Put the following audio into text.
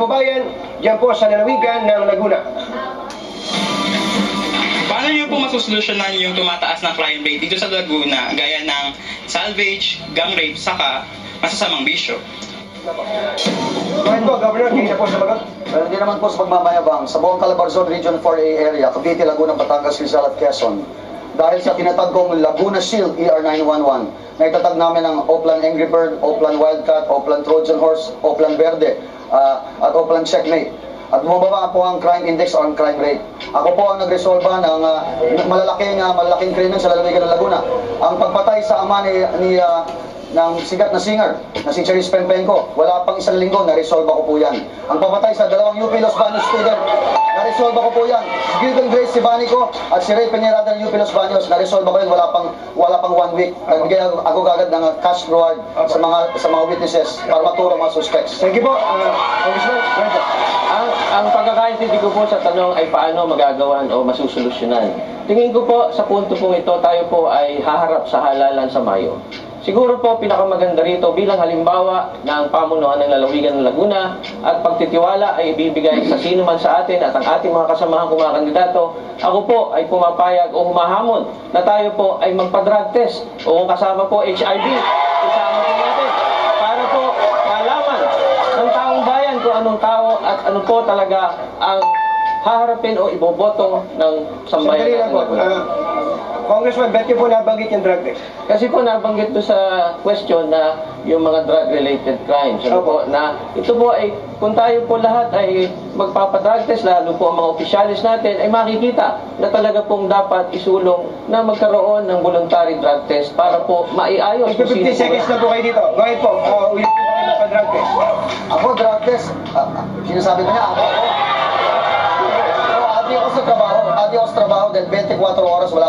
kababayan dyan po sa lalawigan ng Laguna. Paano niyo po masusolusyonan yung tumataas na crime rate dito sa Laguna gaya ng salvage, gang rape, saka masasamang bisyo? Bakit po, Governor, hindi na po sa bagat? Well, hindi naman po sa pagmamayabang. Sa buong Calabarzon Region 4A area, Cavite, Laguna, Batangas, Rizal at Quezon, dahil sa tinatag kong Laguna Shield ER911, na itatag namin ang Oplan Angry Bird, Oplan Wildcat, Oplan Trojan Horse, Oplan Verde, at Oplan Checkmate. At bumababa po ang crime index o ang crime rate. Ako po ang nagresolba ng malalaking krimen sa lalawigan ng Laguna. Ang pagpatay sa ama ng sikat na singer, na si Cherise Pempenko, wala pang isang linggo, na-resolve ako po yan. Ang papatay sa dalawang UP Los Baños student, na-resolve ako po yan. Si Gilden Grace Sibanico at si Ray Peñarada ng UP Los Baños, na-resolve ako yan, wala pang 1 week. Nagbigay ako agad ng cash reward sa mga witnesses para maturo mga suspects. Thank you po, Congressman. Ang pagkakaintindi ko po sa tanong ay paano magagawan o masusolusyonan. Tingin ko po sa punto pong ito, tayo po ay haharap sa halalan sa Mayo. Siguro po pinakamaganda rito bilang halimbawa na ang pamunuan ng lalawigan ng Laguna at pagtitiwala ay ibibigay sa sino man sa atin at ang ating mga kasamahan kung mga kandidato. Ako po ay pumapayag o humahamon na tayo po ay magpa-drug test o kasama po HIV. Isama po natin para po malaman ng taong bayan kung anong tao at ano po talaga ang haharapin o iboboto ng sambayan ng Laguna. Congressman, bet niyo po nabanggit yung drug test. Kasi po nabanggit po sa question na yung mga drug-related crimes. Ano po, na ito po ay, kung tayo po lahat ay magpapadrug test, lalo po ang mga opisyalis natin, ay makikita na talaga pong dapat isulong na magkaroon ng voluntary drug test para po maiayos. 50 seconds na po kayo dito. Go ahead po. Ulit po kayo magpa-drug test. Ako, drug test, sinasabi ko niya, ako ako sa trabaho dahil 24 oras wala